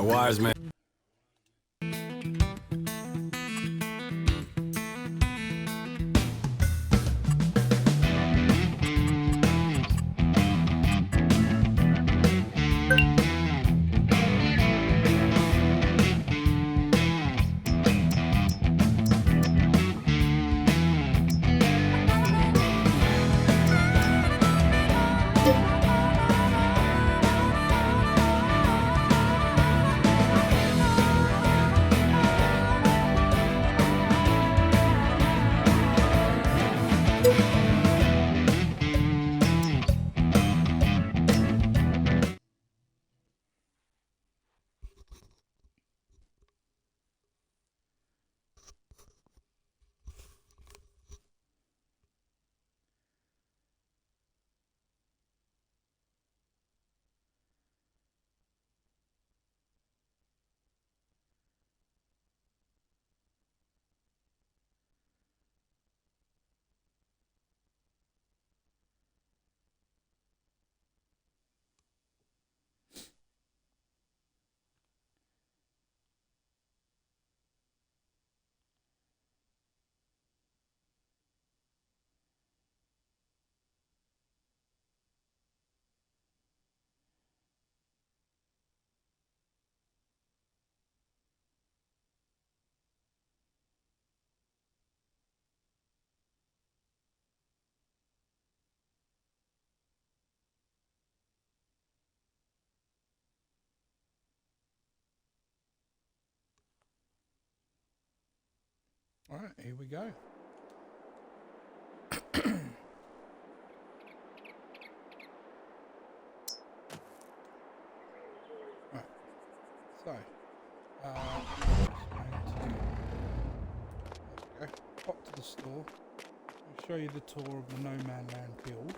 wise man. Alright, here we go. Right, so, there we go. Pop to the store. I'll show you the tour of the No Man Land build.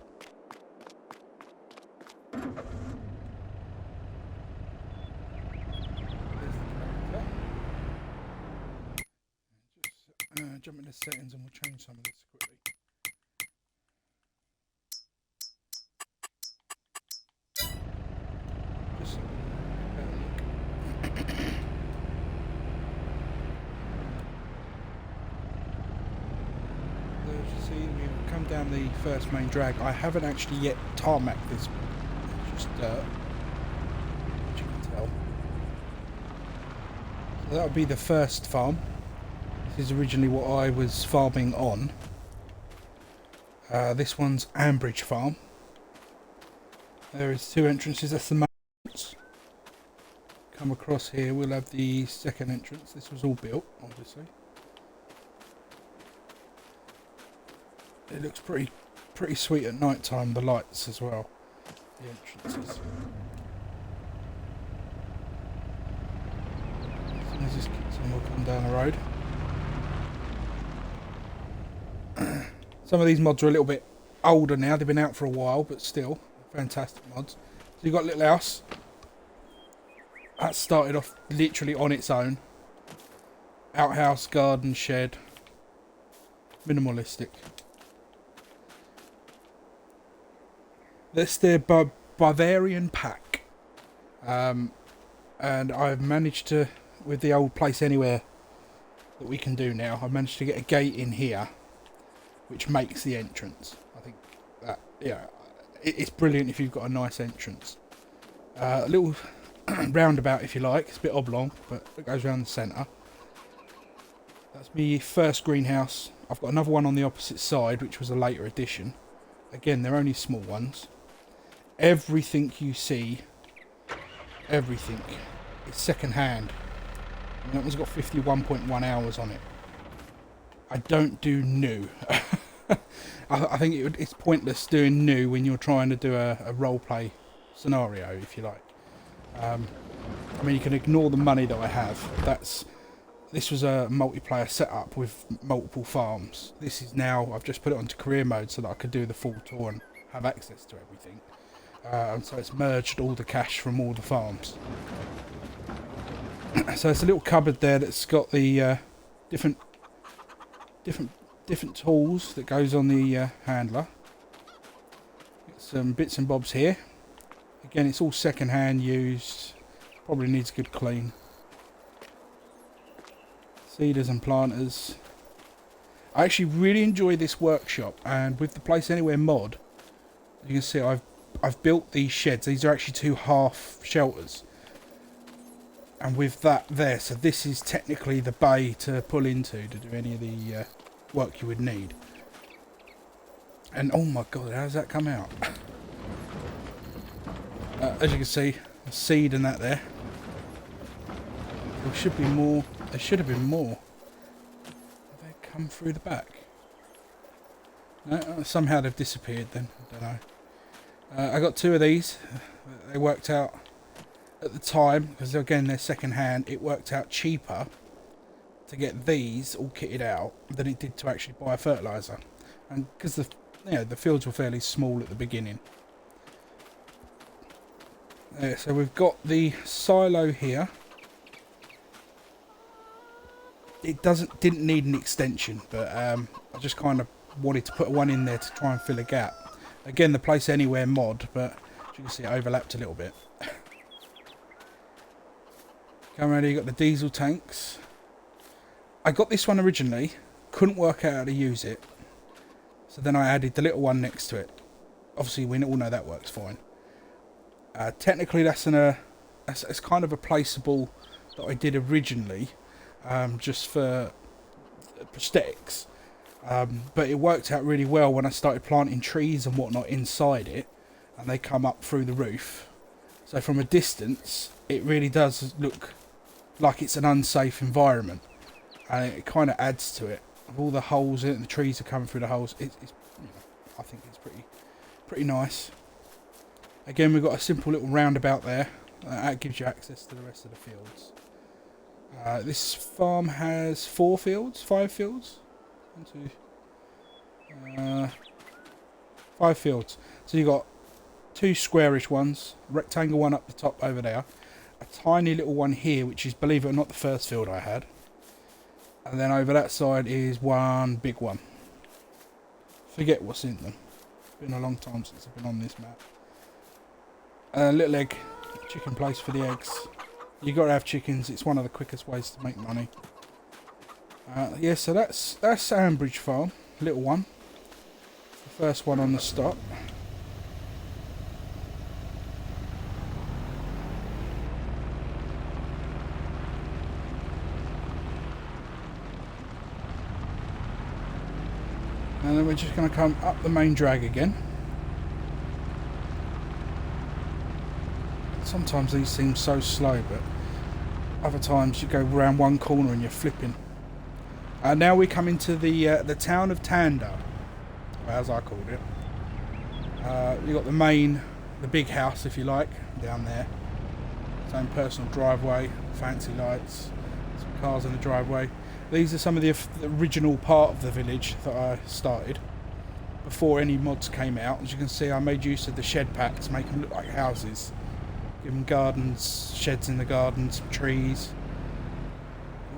Jump into settings and we'll change some of this quickly. Just so we can have a better look. As you see, we've come down the first main drag. I haven't actually yet tarmacked this one. It's just dirt, as you can tell. So that would be the first farm. This is originally what I was farming on. This one's Ambridge Farm. There is two entrances. That's the main entrance. Come across here, we'll have the second entrance. This was all built, obviously. It looks pretty sweet at night time. The lights as well. The entrances. As soon as this kicks on, we'll come down the road. Some of these mods are a little bit older now. They've been out for a while, but still fantastic mods. So you've got a little house. That started off literally on its own. Outhouse, garden, shed. Minimalistic. That's their Bavarian pack. And I've managed to, with the old Place Anywhere that we can do now, I've managed to get a gate in here, which makes the entrance. I think that, yeah, it's brilliant if you've got a nice entrance. A little roundabout, if you like. It's a bit oblong, but it goes around the centre. That's my first greenhouse. I've got another one on the opposite side, which was a later addition. Again, they're only small ones. Everything you see, everything, is second hand. And that one's got 51.1 hours on it. I don't do new. I think it's pointless doing new when you're trying to do a roleplay scenario, if you like. I mean, you can ignore the money that I have. This was a multiplayer setup with multiple farms. This is now, I've just put it onto career mode so that I could do the full tour and have access to everything. And so it's merged all the cash from all the farms. So it's a little cupboard there that's got the different tools that goes on the handler. Some bits and bobs here. Again, it's all second hand used. Probably needs a good clean. Seeders and planters. I actually really enjoy this workshop, and with the Place Anywhere mod, you can see I've built these sheds. These are actually 2 half shelters. And with that there, so this is technically the bay to pull into to do any of the work you would need. And oh my god, how does that come out? As you can see, a seed and that there. There should be more. There should have been more. Have they come through the back? No, somehow they've disappeared then. I don't know. I got 2 of these. They worked out at the time, because again they're second hand, it worked out cheaper to get these all kitted out than it did to actually buy a fertiliser. And because the fields were fairly small at the beginning. So we've got the silo here. It didn't need an extension, but I just kind of wanted to put one in there to try and fill a gap. Again, the Place Anywhere mod, but as you can see, it overlapped a little bit. Come around here, you got the diesel tanks. I got this one originally, couldn't work out how to use it, so then I added the little one next to it. Obviously, we all know that works fine. Technically, that's kind of a placeable that I did originally, just for prosthetics. But it worked out really well when I started planting trees and whatnot inside it, and they come up through the roof. So from a distance, it really does look like it's an unsafe environment, and it kind of adds to it. With all the holes in it, and the trees are coming through the holes. I think it's pretty nice. Again, we've got a simple little roundabout there. That gives you access to the rest of the fields. This farm has 5 fields. 5 fields. So you've got 2 squarish ones, a rectangle one up the top over there, a tiny little one here, which is, believe it or not, the first field I had. And then over that side is one big one. Forget what's in them. It's been a long time since I've been on this map. A little egg, chicken place for the eggs. You got to have chickens. It's one of the quickest ways to make money. Yeah, so that's Ambridge Farm, little one. The first one on the stop. And then we're just going to come up the main drag again. Sometimes these seem so slow, but other times you go around one corner and you're flipping. Now we come into the town of Tanda, as I called it. You got the big house, if you like, down there. Same personal driveway, fancy lights, some cars in the driveway. These are some of the original part of the village that I started before any mods came out. As you can see, I made use of the shed packs to make them look like houses. Give them gardens, sheds in the gardens, trees.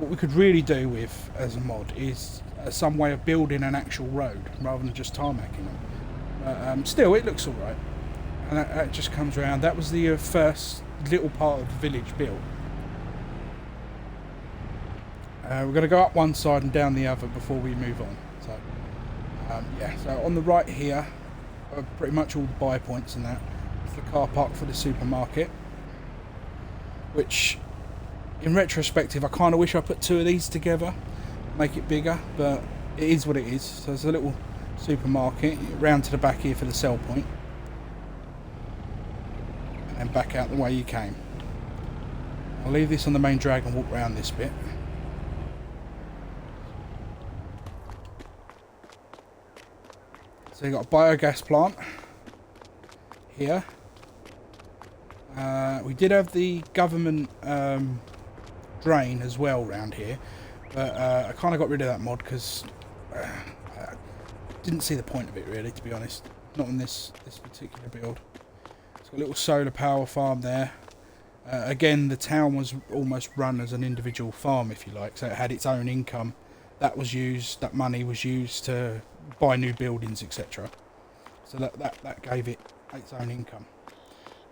What we could really do with as a mod is some way of building an actual road rather than just tarmacking them. Still, it looks alright. And that just comes around. That was the first little part of the village built. We're going to go up one side and down the other before we move on. So, yeah, so on the right here are pretty much all the buy points and that. It's the car park for the supermarket, which in retrospective I kind of wish I put 2 of these together, make it bigger, but it is what it is. So there's a little supermarket round to the back here for the sell point, and then back out the way you came. I'll leave this on the main drag and walk around this bit. So you've got a biogas plant here. We did have the government drain as well around here, but I kind of got rid of that mod because I didn't see the point of it really, to be honest. Not on this particular build. It's got a little solar power farm there. Again, the town was almost run as an individual farm, if you like, so it had its own income. That money was used to buy new buildings, etc. So that gave it its own income.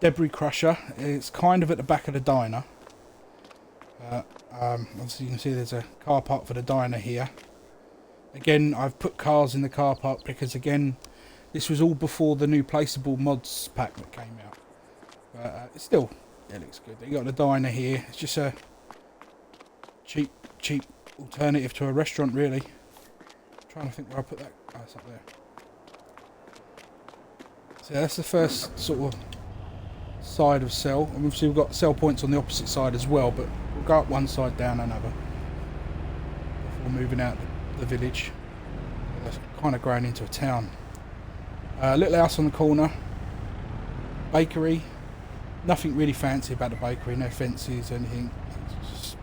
Debris crusher is kind of at the back of the diner. Obviously you can see there's a car park for the diner here. Again, I've put cars in the car park because, again, this was all before the new placeable mods pack that came out. But it still, it looks good. You got the diner here. It's just a cheap alternative to a restaurant, really. I'm trying to think where I put that. Oh, it's up there. So that's the first sort of side of cell. And obviously we've got cell points on the opposite side as well, but we'll go up one side, down another before moving out the village. That's kind of grown into a town. Little house on the corner. Bakery. Nothing really fancy about the bakery. No fences or anything. It's just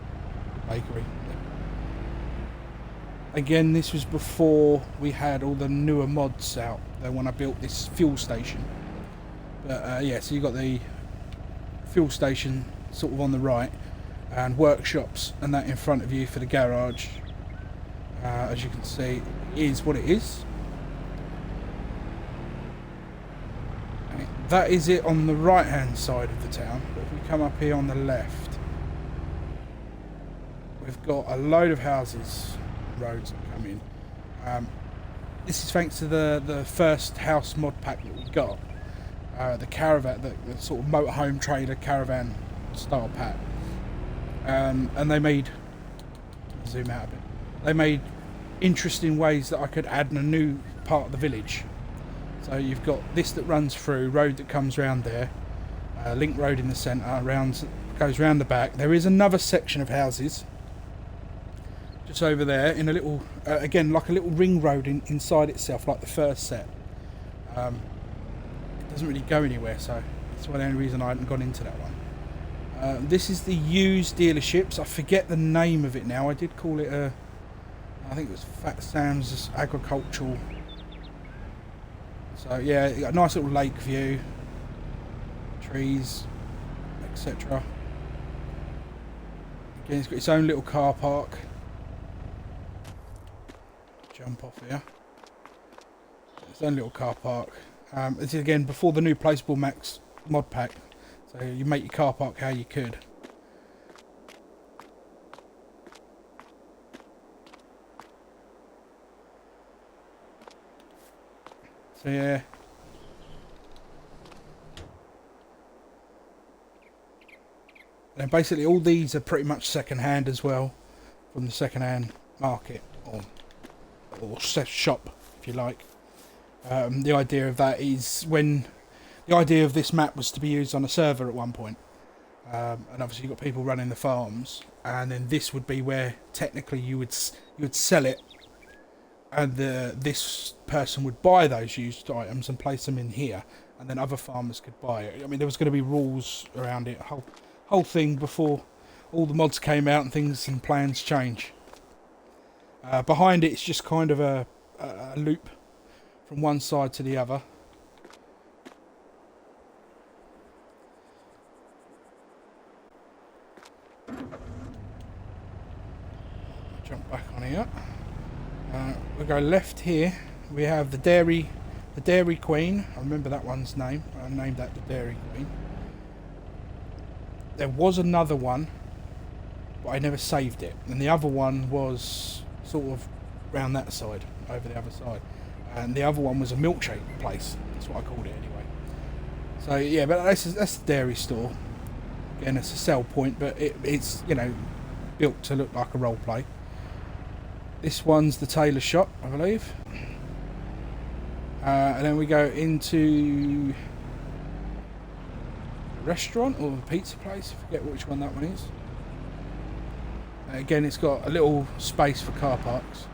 a bakery. Again, this was before we had all the newer mods out. When I built this fuel station. But yeah, so you've got the fuel station sort of on the right, and workshops and that in front of you for the garage. As you can see, is what it is. And that is it on the right hand side of the town. But if we come up here on the left, we've got a load of houses, roads that come in. This is thanks to the first house mod pack that we got. The caravan, the sort of motorhome trailer caravan style pack. And they made, zoom out a bit, they made interesting ways that I could add in a new part of the village. So you've got this that runs through, road that comes round there, link road in the centre, goes round the back. There is another section of houses just over there in a little, again, like a little ring road inside itself, like the first set. It doesn't really go anywhere, so that's the only reason I hadn't gone into that one. This is the used dealerships. I forget the name of it now. I did call it I think it was Fat Sam's Agricultural. So yeah, you got a nice little lake view, trees, etc. Again, it's got its own little car park. Jump off here. Its own little car park. This is again before the new Placeable Max mod pack, so you make your car park how you could. So yeah. And basically all these are pretty much second hand as well, from the second hand market or shop, if you like. The idea of that is the idea of this map was to be used on a server at one point, and obviously you've got people running the farms, and then this would be where technically you would sell it, and this person would buy those used items and place them in here, and then other farmers could buy it. I mean, there was going to be rules around it, whole thing before all the mods came out and things and plans change. Behind it, it's just kind of a loop from one side to the other. Jump back on here. We go left here. We have the Dairy Queen. I remember that one's name. I named that the Dairy Queen. There was another one, but I never saved it. And the other one was sort of round that side, over the other side. And the other one was a milkshake place. That's what I called it anyway. So yeah, but that's the dairy store. Again, it's a sell point, but it's, you know, built to look like a role play. This one's the tailor shop, I believe. And then we go into the restaurant or the pizza place. I forget which one that one is. Again, it's got a little space for car parks.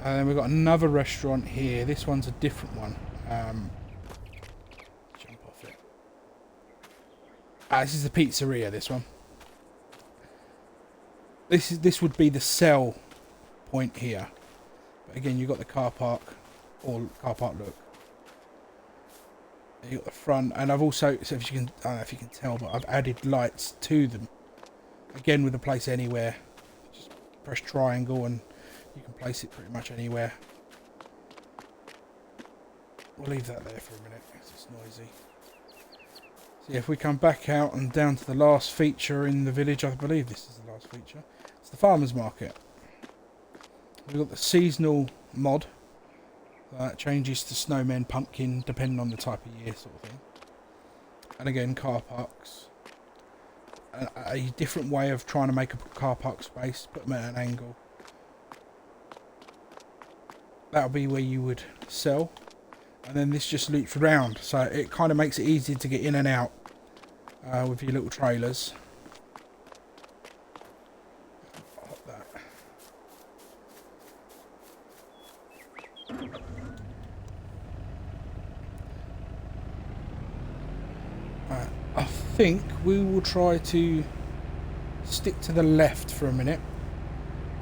And then we've got another restaurant here. This one's a different one. Jump off it. This is the Pizzeria, this one. This would be the sell point here. But again, you've got the car park, or car park look. You got the front, and I've also, so if you can, I don't know if you can tell, but I've added lights to them. Again, with the place anywhere. Just press triangle and you can place it pretty much anywhere. we'll leave that there for a minute because it's noisy. So yeah, if we come back out and down to the last feature in the village, I believe this is the last feature. It's the farmer's market. We've got the seasonal mod. That changes to snowmen, pumpkin, depending on the type of year sort of thing. And again, car parks. A different way of trying to make a car park space, put them at an angle. That'll be where you would sell. And then this just loops around, so it kind of makes it easy to get in and out with your little trailers. Hop that. I think we will try to stick to the left for a minute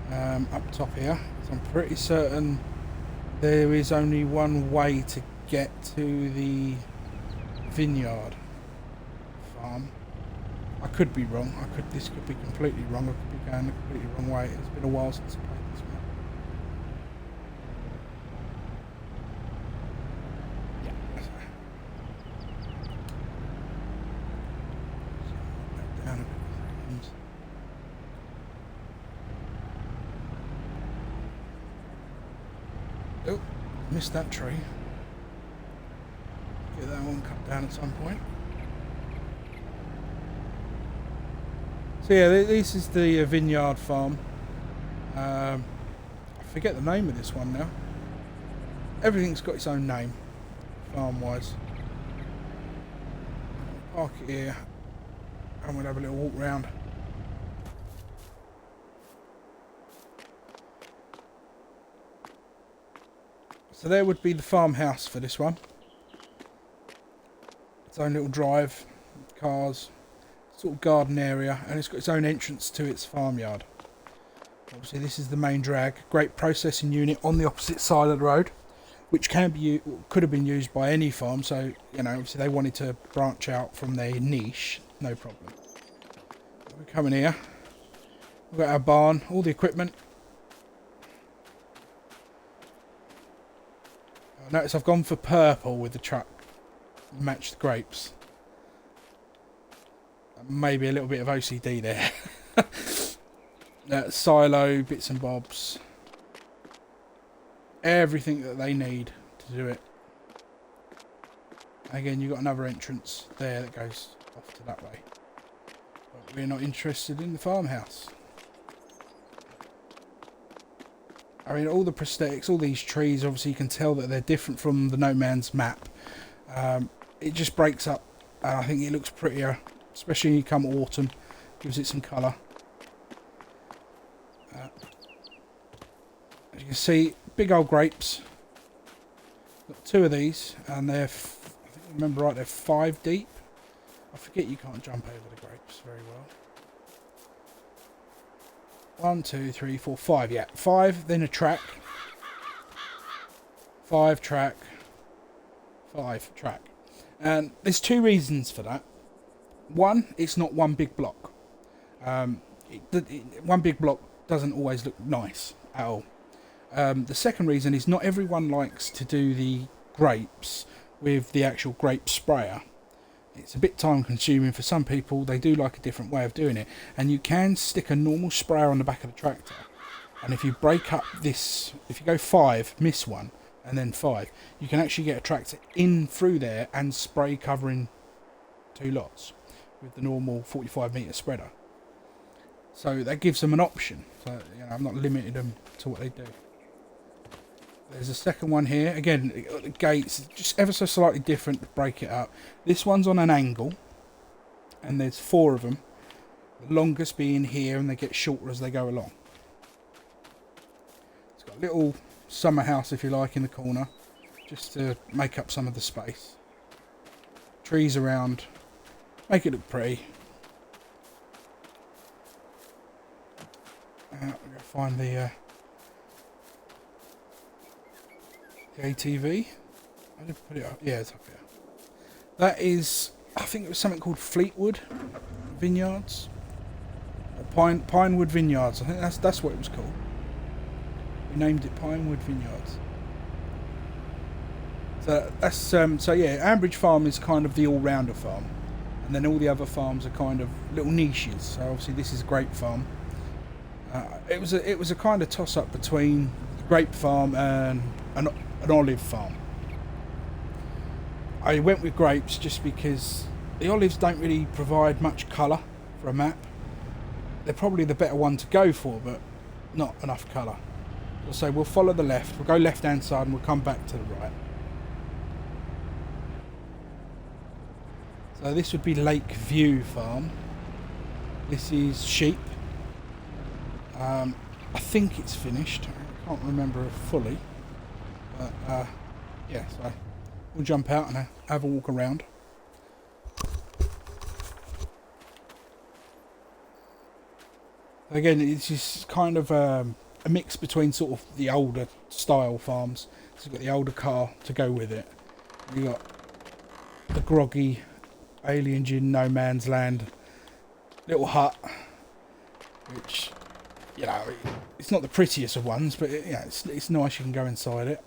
up top here. So I'm pretty certain there is only one way to get to the vineyard farm. I could be wrong. This could be completely wrong. I could be going the completely wrong way. It's been a while since I played this one. Yeah. So, down a bit. Oh, missed that tree. Get that one cut down at some point. So yeah, this is the vineyard farm. I forget the name of this one now. Everything's got its own name, farm-wise. Park it here, and we'll have a little walk round. So there would be the farmhouse for this one. Its own little drive, cars, sort of garden area, and it's got its own entrance to its farmyard. Obviously this is the main drag. Great processing unit on the opposite side of the road, which could have been used by any farm, so you know, obviously they wanted to branch out from their niche, no problem. We're coming here. We've got our barn, all the equipment. Notice I've gone for purple with the truck, match the grapes. Maybe a little bit of OCD there. Silo, bits and bobs. Everything that they need to do it. Again, you've got another entrance there that goes off to that way. But we're not interested in the farmhouse. I mean, all the prosthetics, all these trees, obviously you can tell that they're different from the No Man's map. It just breaks up, and I think it looks prettier, especially when you come autumn. Gives it some colour. As you can see, big old grapes. Got two of these, and they're, I think I remember right, they're 5 deep. I forget you can't jump over the grapes very well. 1, 2, 3, 4, 5. Yeah, 5. Then a track. 5 track. 5 track. And there's two reasons for that. One, it's not one big block. One big block doesn't always look nice at all. The second reason is not everyone likes to do the grapes with the actual grape sprayer. It's a bit time consuming for some people. They do like a different way of doing it. And you can stick a normal sprayer on the back of the tractor. And if you break up this, if you go 5, miss one, and then 5, you can actually get a tractor in through there and spray covering 2 lots with the normal 45 metre spreader. So that gives them an option. So you know, I'm not limiting them to what they do. There's a second one here. Again, the gates just ever so slightly different to break it up. This one's on an angle, and there's 4 of them. The longest being here, and they get shorter as they go along. It's got a little summer house, if you like, in the corner, just to make up some of the space. Trees around, make it look pretty. We're going to find the ATV. I did put it up. Yeah, it's up here. That is, I think it was something called Fleetwood Vineyards. Pinewood Vineyards. I think that's what it was called. We named it Pinewood Vineyards. So that's so yeah, Ambridge Farm is kind of the all-rounder farm, and then all the other farms are kind of little niches. So obviously this is a grape farm. It was a kind of toss-up between the grape farm and an olive farm. I went with grapes just because the olives don't really provide much colour for a map. They're probably the better one to go for, but not enough colour. So we'll follow the left, we'll go left hand side and we'll come back to the right. So this would be Lake View Farm. This is sheep. I think it's finished. I can't remember it fully. But yeah, so we'll jump out and have a walk around. Again, it's just kind of a mix between sort of the older style farms. So you've got the older car to go with it. You've got the groggy alien in no man's land little hut, which, you know, it's not the prettiest of ones, but it's nice. You can go inside it.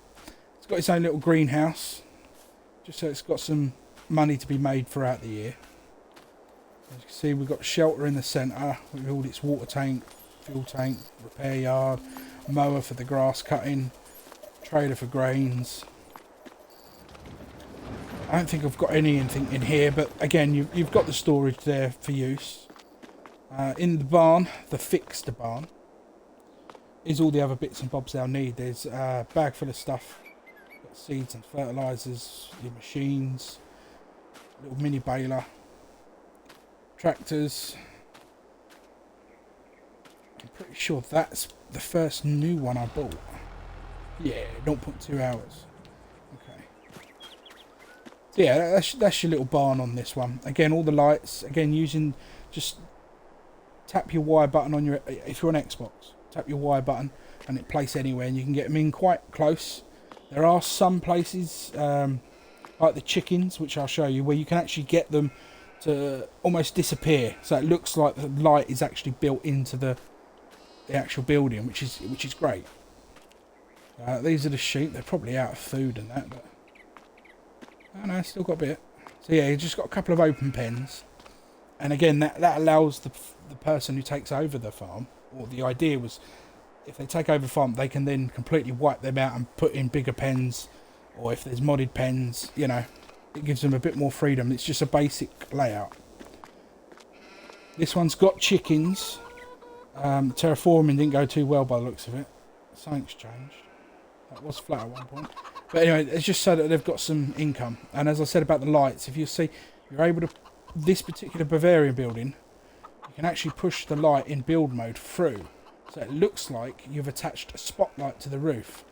It's got its own little greenhouse, just so it's got some money to be made throughout the year. As you can see, we've got shelter in the centre with all its water tank, fuel tank, repair yard, mower for the grass cutting, trailer for grains. I don't think I've got anything in here, but again, you've got the storage there for use. In the barn, the fixed barn, is all the other bits and bobs they'll need. There's a bag full of stuff, got seeds and fertilisers, your machines, little mini baler, tractors. I'm pretty sure that's the first new one I bought. Yeah, 0.2 hours. Okay. So yeah, that's your little barn on this one. Again, all the lights. Again, using just tap your Y button on your, if you're on Xbox, tap your Y button and it plays anywhere, and you can get them in quite close. There are some places like the chickens, which I'll show you, where you can actually get them to almost disappear, so it looks like the light is actually built into the actual building, which is great. These are the sheep. They're probably out of food and that, but oh no, still got a bit. So yeah, you just got a couple of open pens, and again that allows the person who takes over the farm, or the idea was, if they take over the farm, they can then completely wipe them out and put in bigger pens, or if there's modded pens, you know, it gives them a bit more freedom. It's just a basic layout. This one's got chickens. Terraforming didn't go too well by the looks of it. Something's changed. That was flat at one point. But anyway, it's just so that they've got some income. And as I said about the lights, if you see, you're able to, this particular Bavarian building, you can actually push the light in build mode through. So it looks like you've attached a spotlight to the roof.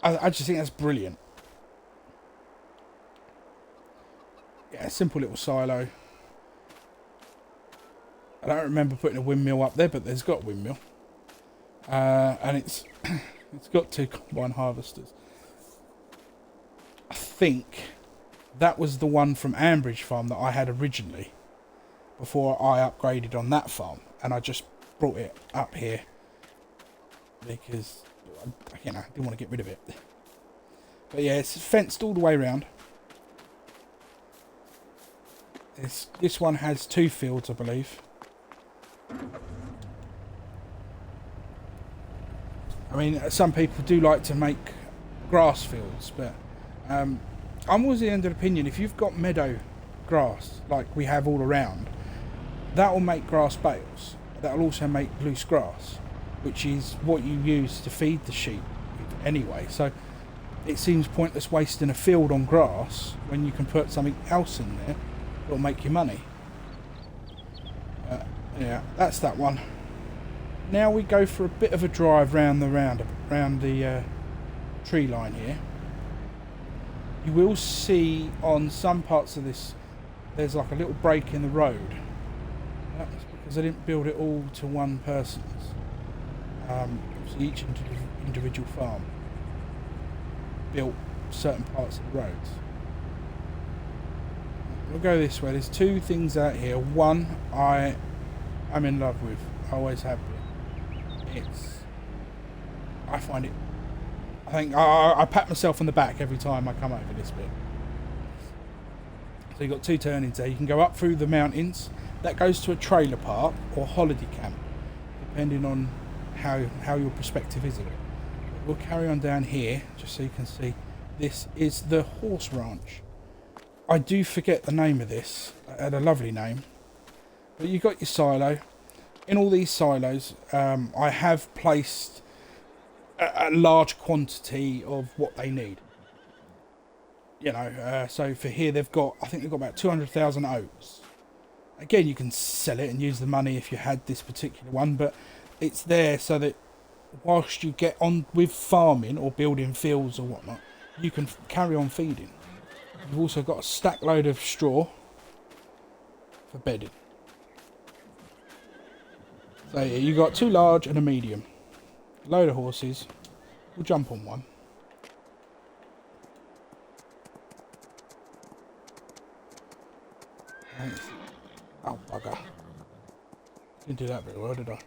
I just think that's brilliant. Yeah, simple little silo. I don't remember putting a windmill up there, but there's got a windmill. And it's got 2 combine harvesters. I think that was the one from Ambridge Farm that I had originally, before I upgraded on that farm, and I just brought it up here because, you know, I didn't want to get rid of it. But yeah, it's fenced all the way around. This one has 2 fields, I believe. I mean, some people do like to make grass fields, but I'm always the end of the opinion, if you've got meadow grass like we have all around, that will make grass bales. That will also make loose grass, which is what you use to feed the sheep anyway. So it seems pointless wasting a field on grass when you can put something else in there that will make you money. Yeah, that's that one. Now we go for a bit of a drive round the tree line here. You will see on some parts of this there's like a little break in the road. That's because I didn't build it all to one person's. Each individual farm built certain parts of the roads. We'll go this way. There's 2 things out here. One I'm in love with. I always have been. I I think I pat myself on the back every time I come over this bit. So you've got two turnings there. You can go up through the mountains. That goes to a trailer park or holiday camp, depending on how your perspective is of it. We'll carry on down here, just so you can see. This is the horse ranch. I do forget the name of this. It had a lovely name. But you've got your silo. In all these silos, I have placed a large quantity of what they need. You know, so for here I think they've got about 200,000 oats. Again, you can sell it and use the money if you had this particular one, but it's there so that whilst you get on with farming or building fields or whatnot, you can carry on feeding. You've also got a stack load of straw for bedding. So yeah, you got two large and a medium. Load of horses. We'll jump on one. Oh bugger! Didn't do that very well, did I?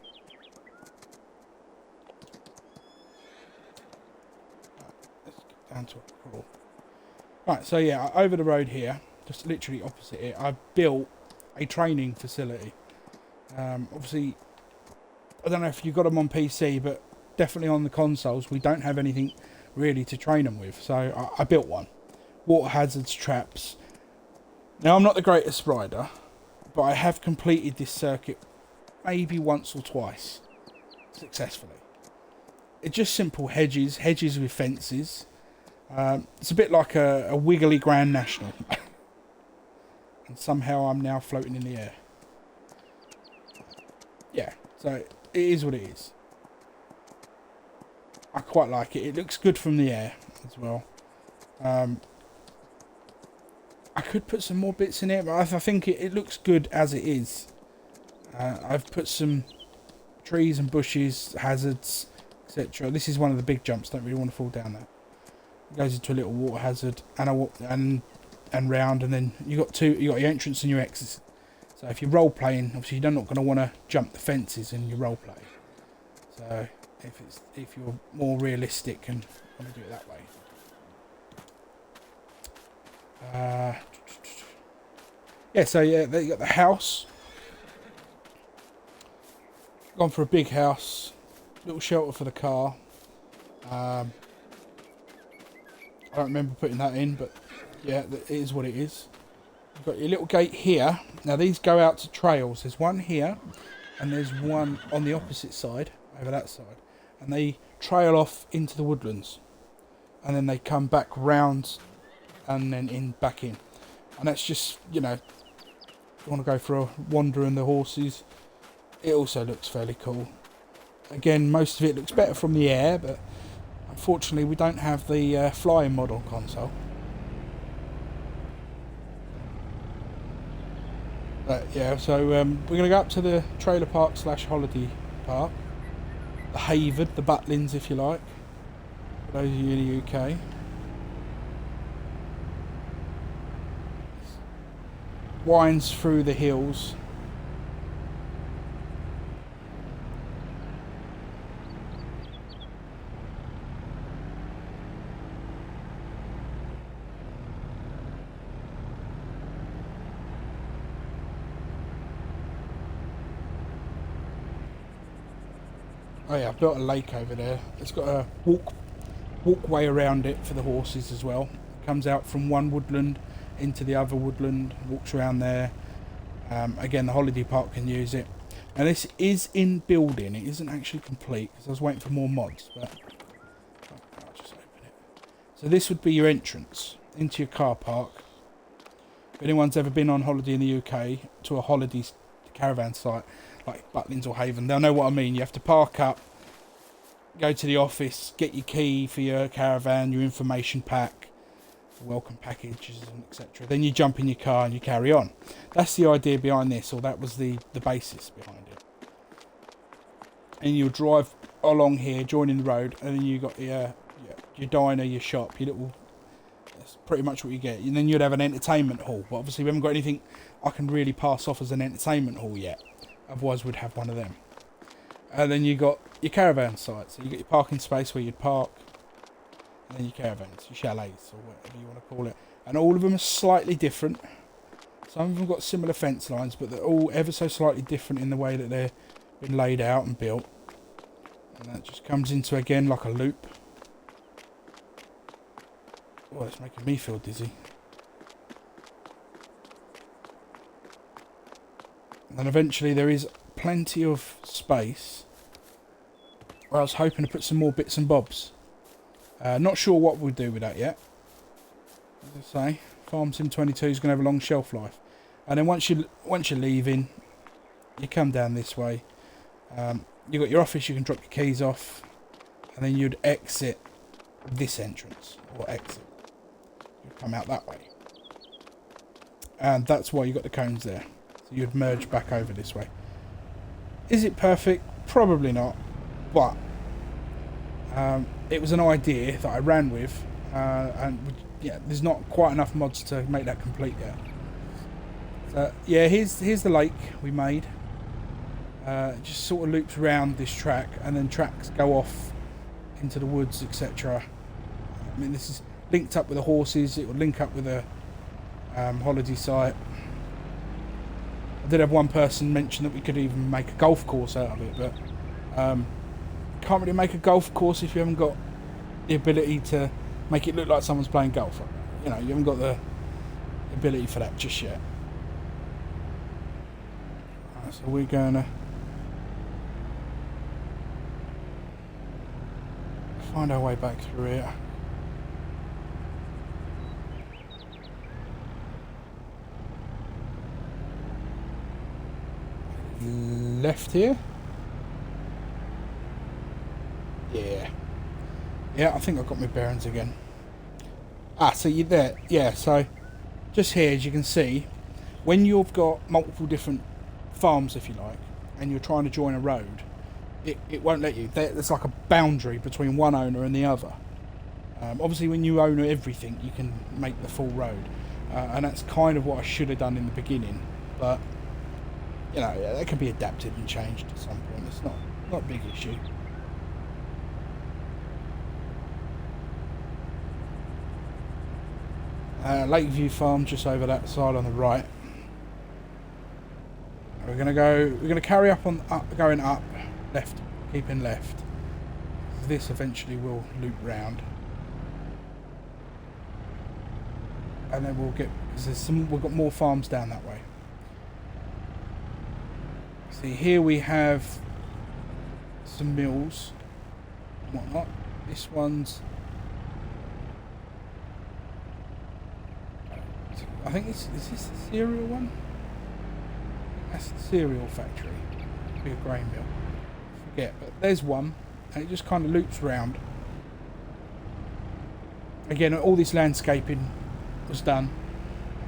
Let's get down to a crawl. Right, so yeah, over the road here, just literally opposite it, I've built a training facility. Obviously, I don't know if you've got them on PC, but definitely on the consoles, we don't have anything really to train them with. So I built one. Water hazards, traps. Now, I'm not the greatest rider, but I have completed this circuit maybe once or twice successfully. It's just simple hedges with fences. It's a bit like a wiggly Grand National. And somehow I'm now floating in the air. Yeah, so it is what it is. I quite like it. It looks good from the air as well. I could put some more bits in it, but I think it looks good as it is. I've put some trees and bushes, hazards, etc. This is one of the big jumps. Don't really want to fall down that. It goes into a little water hazard and round, and then you got your entrance and your exit. So if you're role playing, obviously you're not going to want to jump the fences in your role play. So if you're more realistic and want to do it that way. Yeah, so yeah, you got the house. Gone for a big house, little shelter for the car. I don't remember putting that in, but yeah, it is what it is. You've got your little gate here. Now these go out to trails. There's one here, and there's one on the opposite side, over that side, and they trail off into the woodlands, and then they come back round, and then back in. And that's just, you know, if you want to go for a wander in the horses, it also looks fairly cool. Again, most of it looks better from the air, but unfortunately we don't have the flying model console. But yeah, so we're going to go up to the trailer park / holiday park. The Haven, the Butlins if you like, for those of you in the UK. Winds through the hills. Oh yeah, I've built a lake over there. It's got a walkway around it for the horses as well. It comes out from one woodland into the other woodland, walks around there. Again, the holiday park can use it. Now this is in building, it isn't actually complete because I was waiting for more mods, but I'll just open it. So this would be your entrance into your car park. If anyone's ever been on holiday in the UK to a holiday caravan site like Butlins or Haven, they'll know what I mean. You have to park up, go to the office, get your key for your caravan, your information pack, welcome packages, and etc. Then you jump in your car and you carry on. That's the idea behind this, or that was the basis behind it. And you'll drive along here, joining the road, and then you got your diner, your shop, your little. That's pretty much what you get. And then you'd have an entertainment hall. But obviously, we haven't got anything I can really pass off as an entertainment hall yet. Otherwise, we'd have one of them. And then you got your caravan site. So you get your parking space where you'd park. and then your caravans, your chalets, or whatever you want to call it. And all of them are slightly different. Some of them got similar fence lines, but they're all ever so slightly different in the way that they're been laid out and built. And that just comes into, again, like a loop. Oh, it's making me feel dizzy. And then eventually there is plenty of space where I was hoping to put some more bits and bobs. Not sure what we'll do with that yet. As I say, farmsim22 is going to have a long shelf life. And then once you're leaving, you come down this way. You've got your office, you can drop your keys off, and then you'd exit this entrance, or exit. You'd come out that way. And that's why you got the cones there. So you'd merge back over this way. Is it perfect? Probably not. But it was an idea that I ran with, and yeah, there's not quite enough mods to make that complete yet. So yeah, here's the lake we made. It just sort of loops around this track, and then tracks go off into the woods, etc. I mean, this is linked up with the horses. It will link up with a holiday site. I did have one person mention that we could even make a golf course out of it, but can't really make a golf course if you haven't got the ability to make it look like someone's playing golf. You know, you haven't got the ability for that just yet. So we're gonna find our way back through here. Left here? Yeah, I think I've got my bearings again. So you're there. Yeah, so just here, as you can see, when you've got multiple different farms, if you like, and you're trying to join a road, it won't let you. There's like a boundary between one owner and the other. Obviously, when you own everything, you can make the full road, and that's kind of what I should have done in the beginning. But you know, that can be adapted and changed at some point. It's not a big issue. Lakeview Farm just over that side on the right. We're gonna carry going up left, keeping left. This eventually will loop round, and then we've got more farms down that way. See, here we have some mills and whatnot. This one's, I think is this the cereal one? That's the cereal factory. Be a grain mill. I forget, but there's one, and it just kind of loops round. Again, all this landscaping was done.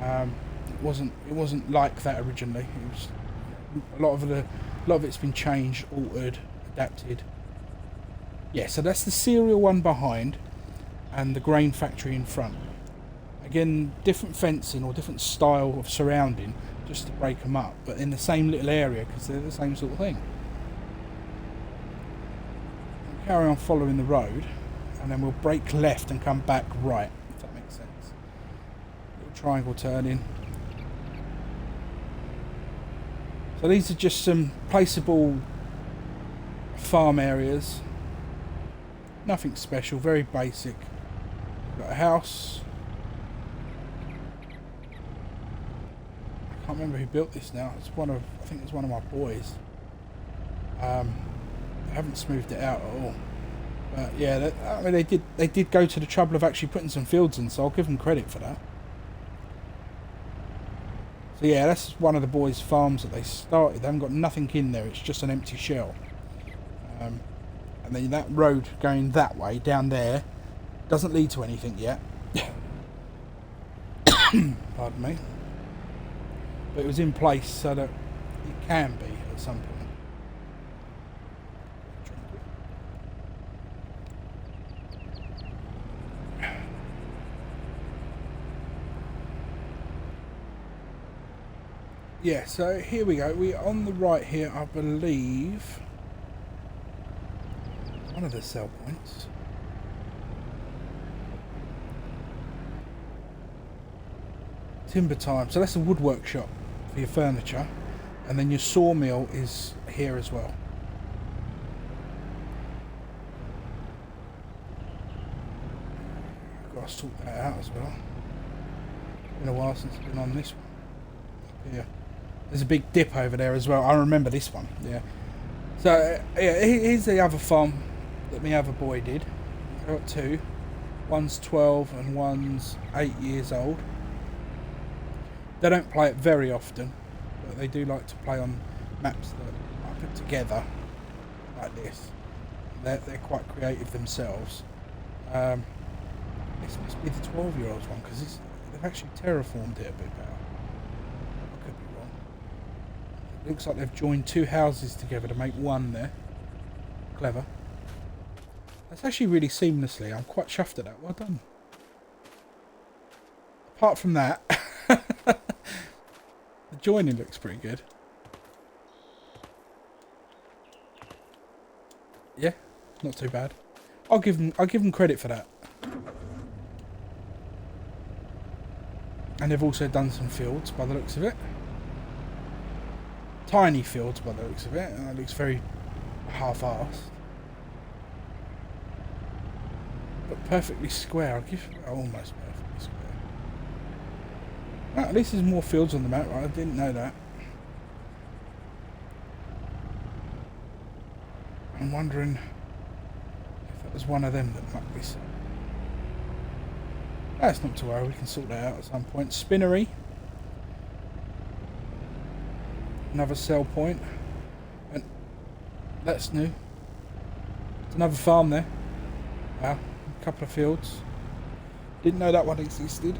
It wasn't like that originally. It was a lot of it's been changed, altered, adapted. Yeah, so that's the cereal one behind, and the grain factory in front. Again, different fencing or different style of surrounding, just to break them up, but in the same little area because they're the same sort of thing. We'll carry on following the road, and then we'll break left and come back right, if that makes sense. Little triangle turning. So these are just some placeable farm areas. Nothing special, very basic. Got a house. I can't remember who built this now. I think it's one of my boys. I haven't smoothed it out at all. But yeah, I mean they did go to the trouble of actually putting some fields in, so I'll give them credit for that. So yeah, that's one of the boys' farms that they started. They haven't got nothing in there. It's just an empty shell. And then that road going that way down there doesn't lead to anything yet. Pardon me. But it was in place so that it can be at some point. Yeah, so here we go. We're on the right here, I believe. One of the sell points. timber time. So that's a wood workshop for your furniture. And then your sawmill is here as well. I've got to sort that out as well. Been a while since I've been on this one. Yeah. There's a big dip over there as well. I remember this one. Yeah. So yeah, here's the other farm that my other boy did. I got two. One's 12 and one's 8 years old. They don't play it very often, but they do like to play on maps that I put together like this. They're quite creative themselves. This must be the 12-year-old's one because they've actually terraformed it a bit better. I could be wrong. It looks like they've joined two houses together to make one there. Clever. That's actually really seamlessly. I'm quite chuffed at that. Well done. Apart from that, the joining looks pretty good. Yeah, not too bad. I'll give them credit for that. And they've also done some fields by the looks of it. Tiny fields by the looks of it. And it looks very half-assed. But perfectly square. I'll give it almost perfectly square. Well, at least there's more fields on the map. Right? I didn't know that. I'm wondering if that was one of them that might be so. That's not to worry, we can sort that out at some point. Spinnery. Another sell point. And that's new. It's another farm there. Wow, a couple of fields. Didn't know that one existed.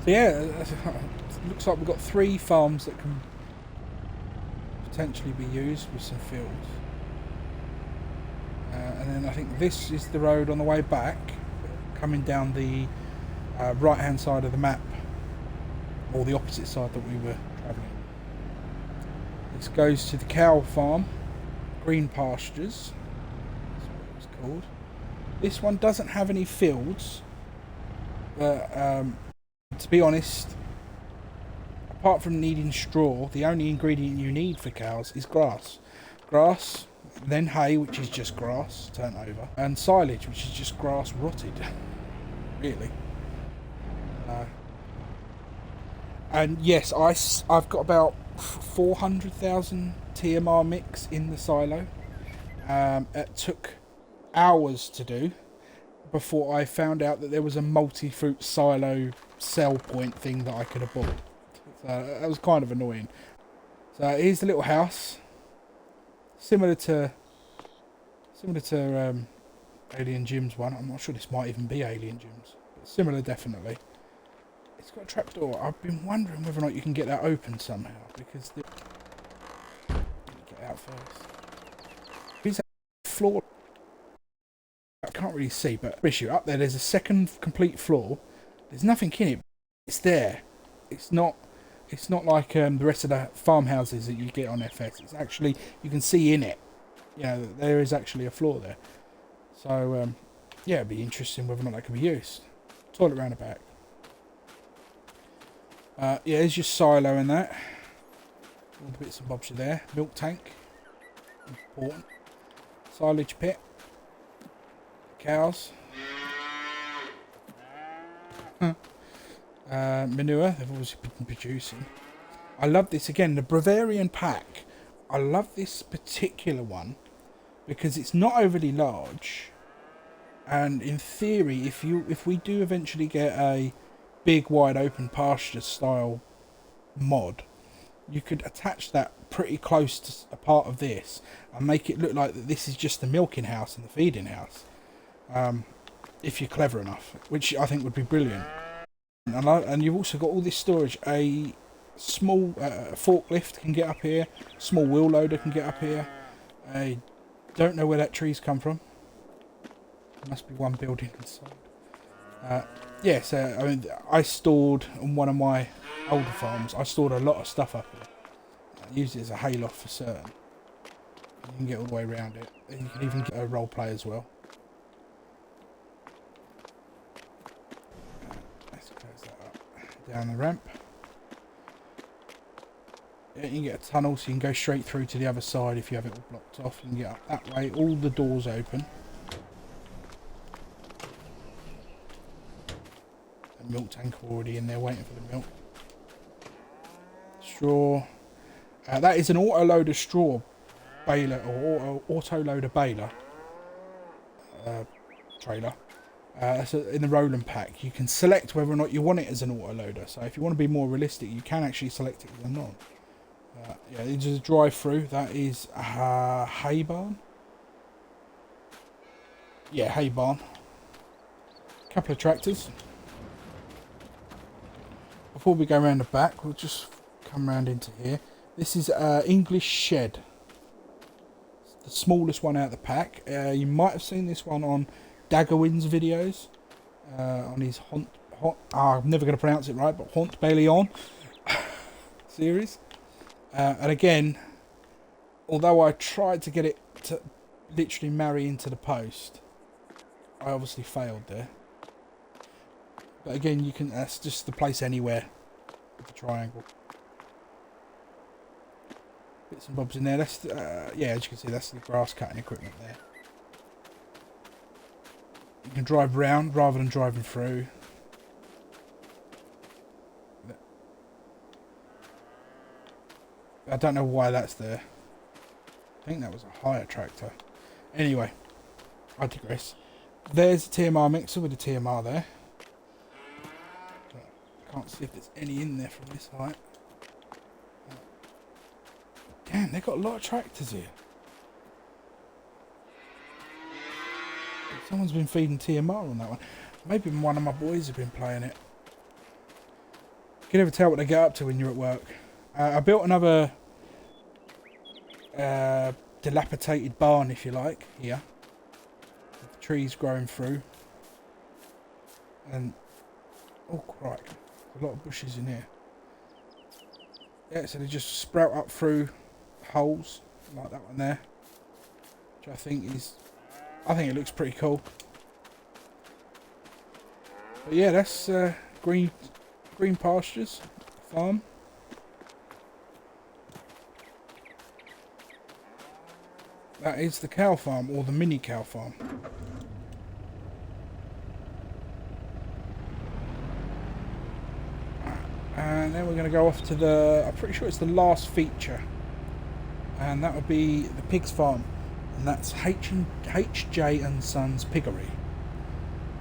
So yeah, it looks like we've got 3 farms that can potentially be used with some fields. And then I think this is the road on the way back, coming down the right hand side of the map, or the opposite side that we were travelling. This goes to the cow farm, Green Pastures, that's what it was called. This one doesn't have any fields, but to be honest, apart from needing straw, the only ingredient you need for cows is grass. Grass, then hay, which is just grass turned over, and silage, which is just grass rotted. Really. And yes, I've got about 400,000 TMR mix in the silo. It took hours to do before I found out that there was a multi-fruit silo sell point thing that I could have bought. So that was kind of annoying. So here's the little house, similar to Alien Jim's one. I'm not sure this might even be Alien Jim's, but similar definitely. It's got a trapdoor. I've been wondering whether or not you can get that open somehow, because the get out first. Here's that floor. I can't really see, but issue up there. There's a second complete floor. There's nothing in it. It's there. It's not like the rest of the farmhouses that you get on FS. It's actually, you can see in it. You know, there is actually a floor there. So, yeah, it'd be interesting whether or not that can be used. Toilet round the back. Yeah, there's your silo and that. All the bits and bobs are there. Milk tank. Important. Silage pit. Cows. Manure, they've obviously been producing. I love this again, the Bavarian pack. I love this particular one because it's not overly large, and in theory, if we do eventually get a big wide open pasture style mod, you could attach that pretty close to a part of this and make it look like that this is just the milking house and the feeding house, if you're clever enough, which I think would be brilliant. And you've also got all this storage. A small forklift can get up here. Small wheel loader can get up here. I don't know where that tree's come from. There must be one building inside. Yeah, so I mean, I stored on one of my older farms. I stored a lot of stuff up here. I used it as a hayloft for certain. You can get all the way around it. And you can even get a role play as well. Let's close that up. Down the ramp. Yeah, you can get a tunnel, so you can go straight through to the other side if you have it all blocked off. You can get up that way. All the doors open. The milk tank already in there waiting for the milk. Straw. That is an auto-loader straw baler, or auto-loader baler trailer. That's in the Roland pack. You can select whether or not you want it as an auto-loader. So if you want to be more realistic, you can actually select it as a non. Yeah, it's just a drive-through. That is a hay barn. Yeah, hay barn. Couple of tractors. Before we go around the back, we'll just come round into here. This is English shed. It's the smallest one out of the pack. You might have seen this one on Daggerwin's videos. On his I'm never going to pronounce it right, but Haunt Bailey series. And again, although I tried to get it to literally marry into the post, I obviously failed there. But again, you can. That's just the place anywhere with the triangle. Bits and bobs in there. That's yeah, as you can see, that's the grass cutting equipment there. You can drive round rather than driving through. I don't know why that's there. I think that was a hire tractor. Anyway, I digress. There's a TMR mixer with a TMR there. Can't see if there's any in there from this height. Damn, they've got a lot of tractors here. Someone's been feeding TMR on that one. Maybe one of my boys have been playing it. You can never tell what they get up to when you're at work. I built another dilapidated barn, if you like, here. With the trees growing through. And, oh crike. A lot of bushes in here. Yeah, so they just sprout up through holes, like that one there. Which I think it looks pretty cool. But yeah, that's green pastures farm. That is the cow farm, or the mini cow farm. And then we're going to go off to the, I'm pretty sure it's the last feature. And that would be the pig's farm. And that's H.J. and Sons Piggery.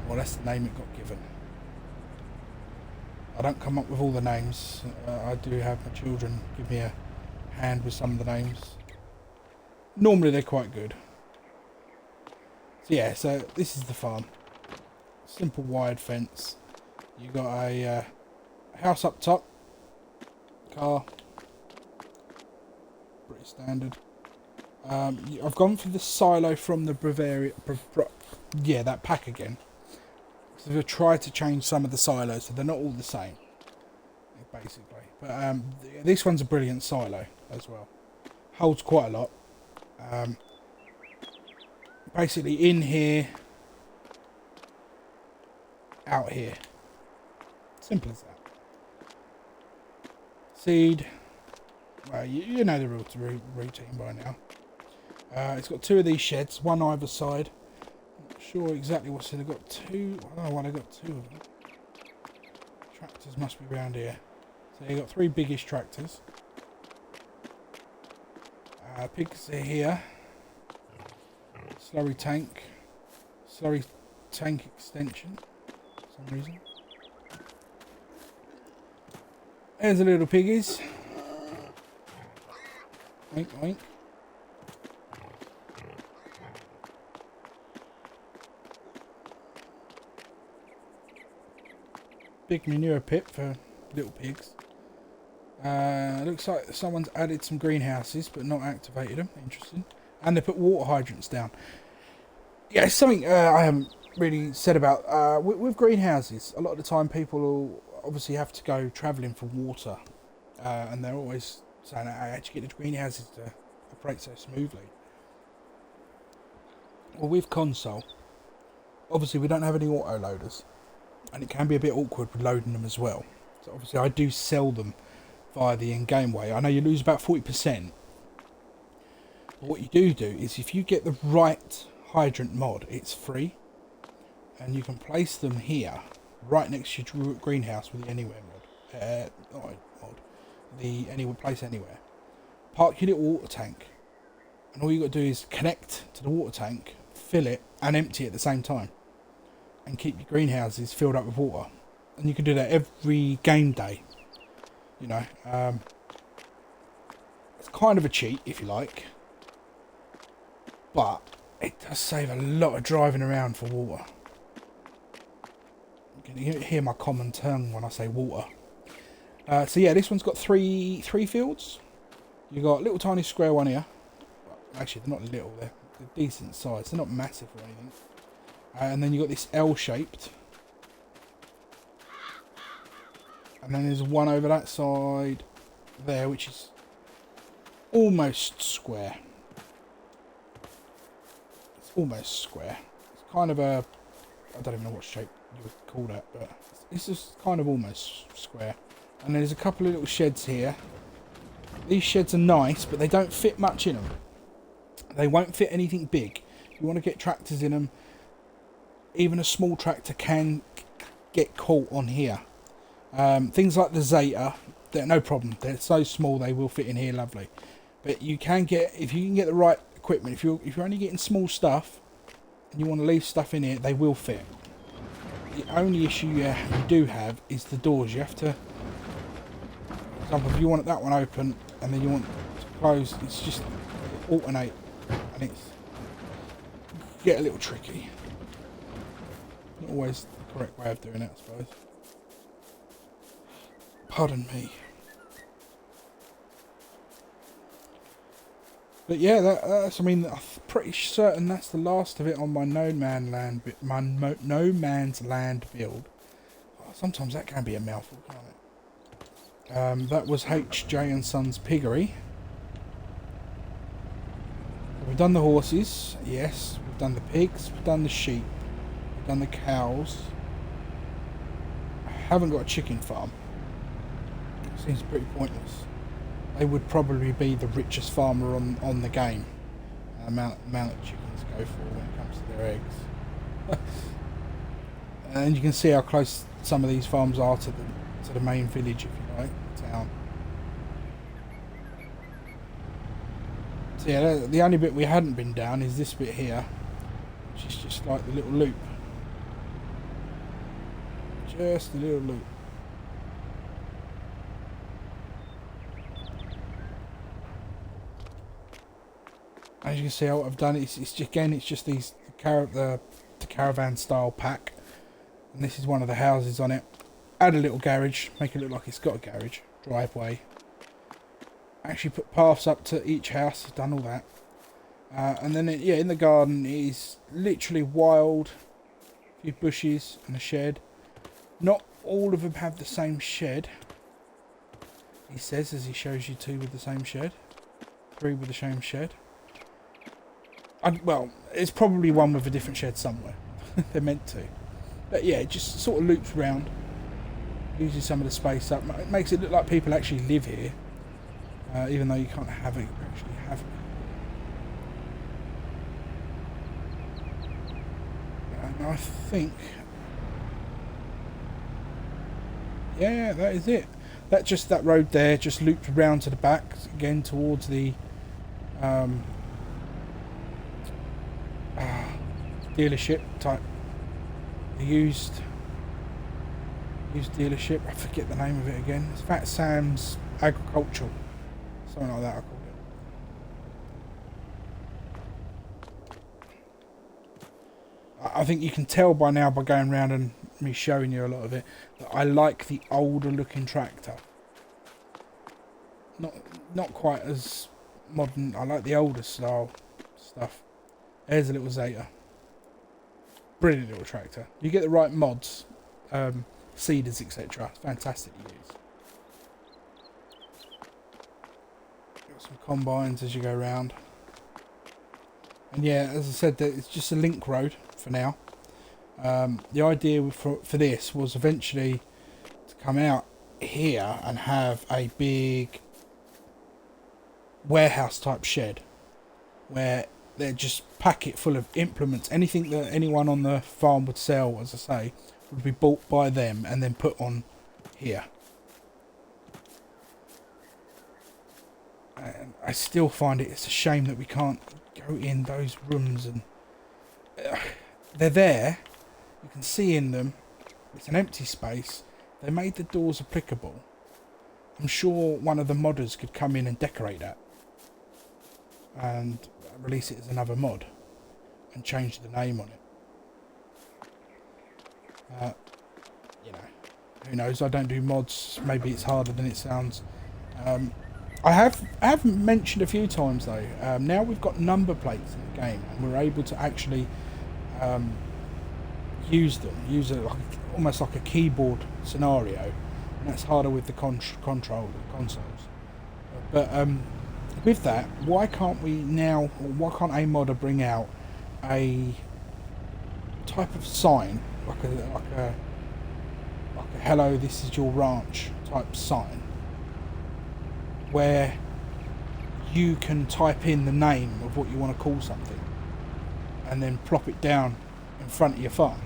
Well, that's the name it got given. I don't come up with all the names. I do have my children give me a hand with some of the names. Normally they're quite good. So yeah, so this is the farm. Simple wired fence. You got a house up top. Car. Pretty standard. I've gone for the silo from the Bavaria. Yeah, that pack again. So I've tried to change some of the silos, so they're not all the same, basically. But this one's a brilliant silo as well. Holds quite a lot. Basically, in here, out here. Simple as that. Seed. Well, you know the routine by now. It's got two of these sheds, one either side. Not sure exactly what's in. They've got two. I don't know why they've got two of them. Tractors must be around here. So you've got three biggish tractors. Pigs are here. Slurry tank extension for some reason. There's the little piggies. Oink oink. Big manure pit for little pigs. Looks like someone's added some greenhouses but not activated them. Interesting. And they put water hydrants down. Yeah, it's something I haven't really said about. With greenhouses, a lot of the time people will obviously have to go travelling for water. And they're always saying, how'd you get the greenhouses to operate so smoothly? Well, with console, obviously we don't have any auto loaders, and it can be a bit awkward with loading them as well. So obviously I do sell them via the in-game way. I know you lose about 40%, but what you do is if you get the right hydrant mod, it's free, and you can place them here, right next to your greenhouse with the Anywhere mod. The Anywhere Place Anywhere. Park your little water tank, and all you got to do is connect to the water tank, fill it, and empty it at the same time, and keep your greenhouses filled up with water. And you can do that every game day. You know, it's kind of a cheat if you like, but it does save a lot of driving around for water. You can hear my common tongue when I say water. So yeah, this one's got three fields. You got a little tiny square one here. Actually, they're not little; they're decent size. They're not massive or anything. And then you got this L-shaped, and then there's one over that side there, which is almost square. It's almost square. It's kind of a, I don't even know what shape you would call that, but it's just kind of almost square. And there's a couple of little sheds here. These sheds are nice, but they don't fit much in them. They won't fit anything big. If you want to get tractors in them, even a small tractor can get caught on here. Things like the Zeta, they're no problem. They're so small they will fit in here lovely. But you can get, if you can get the right equipment, if you're only getting small stuff and you want to leave stuff in here, they will fit. The only issue you do have is the doors. You have to, for example, if you want that one open and then you want to close, it's just alternate, and it's get a little tricky. Not always the correct way of doing it, I suppose. Pardon me. But yeah, that's. I mean, I'm pretty certain that's the last of it on my No Man's Land build. Oh, sometimes that can be a mouthful, can't it? That was H.J. and Sons Piggery. We've done the horses, yes. We've done the pigs. We've done the sheep. We've done the cows. I haven't got a chicken farm. It seems pretty pointless. They would probably be the richest farmer on the game. The amount of chickens go for when it comes to their eggs. And you can see how close some of these farms are to the main village, if you like, the town. So yeah, the only bit we hadn't been down is this bit here, which is just like the little loop. Just a little loop. As you can see, what I've done it's just these the caravan style pack, and this is one of the houses on it. Add a little garage, make it look like it's got a garage, driveway. Actually put paths up to each house. I've done all that, and then in the garden is literally wild, a few bushes and a shed. Not all of them have the same shed. He says as he shows you 2 with the same shed, 3 with the same shed. Well, it's probably one with a different shed somewhere. They're meant to. But yeah, it just sort of loops round. Uses some of the space up. It makes it look like people actually live here. Even though you can't actually have it. And I think... yeah, that is it. That road there just looped round to the back, again towards the... dealership type, used dealership. I forget the name of it again. It's Fat Sam's Agricultural, something like that I called it. I think you can tell by now, by going around and me showing you a lot of it, that I like the older looking tractor. Not quite as modern. I like the older style stuff. There's a little Zeta. Brilliant little tractor. You get the right mods, seeders, etc. It's fantastic to use. Got some combines as you go around. And yeah, as I said, that it's just a link road for now. The idea for this was eventually to come out here and have a big warehouse type shed where they just pack it full of implements. Anything that anyone on the farm would sell, as I say, would be bought by them and then put on here. And I still find it's a shame that we can't go in those rooms, and they're there. You can see in them. It's an empty space. They made the doors applicable. I'm sure one of the modders could come in and decorate that and release it as another mod and change the name on it. You know, who knows? I don't do mods. Maybe it's harder than it sounds. I have mentioned a few times though. Now we've got number plates in the game, and we're able to actually use them. Use it like, almost like a keyboard scenario, and that's harder with the consoles. But with that, why can't we now? Or why can't a modder bring out a type of sign, like a "Hello, this is your ranch" type sign, where you can type in the name of what you want to call something and then plop it down in front of your farm?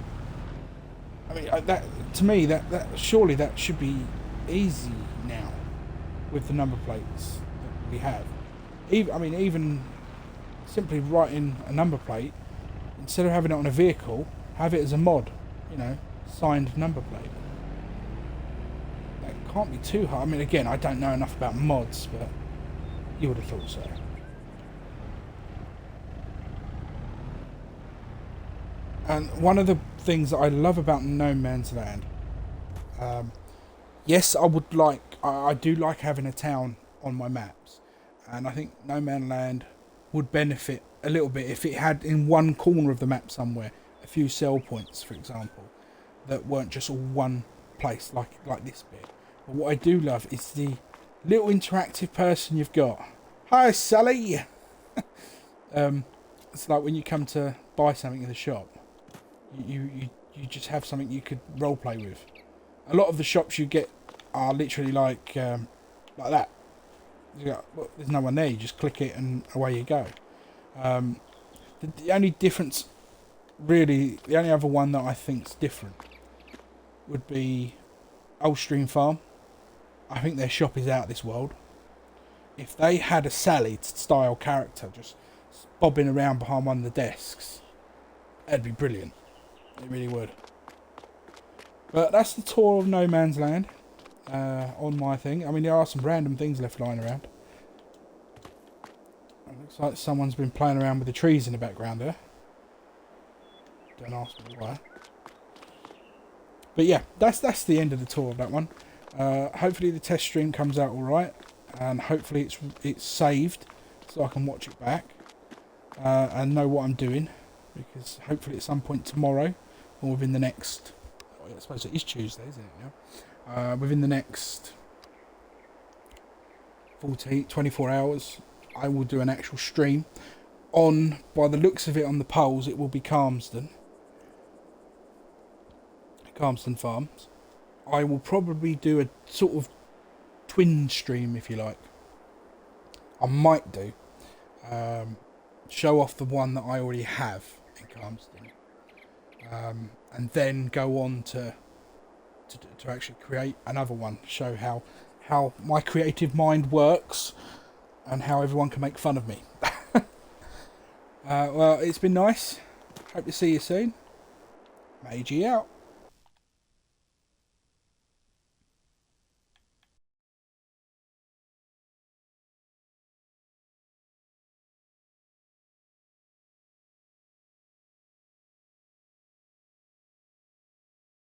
I mean, that to me, that surely that should be easy now with the number plates that we have. Even simply writing a number plate, instead of having it on a vehicle, have it as a mod, you know, signed number plate. That can't be too hard. I mean, again, I don't know enough about mods, but you would have thought so. And one of the things that I love about No Man's Land, yes, I do like having a town on my maps, and I think No Man's Land would benefit a little bit if it had in one corner of the map somewhere a few sell points, for example, that weren't just all one place like this bit. But what I do love is the little interactive person you've got. Hi, Sally. It's like when you come to buy something in the shop, you just have something you could role play with. A lot of the shops you get are literally like that. Well, there's no one there. You just click it and away you go. The only difference, really, the only other one that I think's different would be Oldstream Farm. I think their shop is out of this world. If they had a Sally style character just bobbing around behind one of the desks, that'd be brilliant. It really would. But that's the tour of No Man's Land on my thing. I mean, there are some random things left lying around. It looks like someone's been playing around with the trees in the background there. Don't ask me why. But yeah, that's the end of the tour of that one. Hopefully the test stream comes out alright, and hopefully it's saved so I can watch it back and know what I'm doing, because hopefully at some point tomorrow, or within the next, I suppose it is Tuesday, isn't it now? Within the next 24 hours, I will do an actual stream on, by the looks of it on the polls, it will be Calmsden Farms. I will probably do a sort of twin stream, if you like. I might do. Show off the one that I already have in Calmsden. And then go on to actually create another one. Show how my creative mind works and how everyone can make fun of me. Well, it's been nice. Hope to see you soon. Meiji out.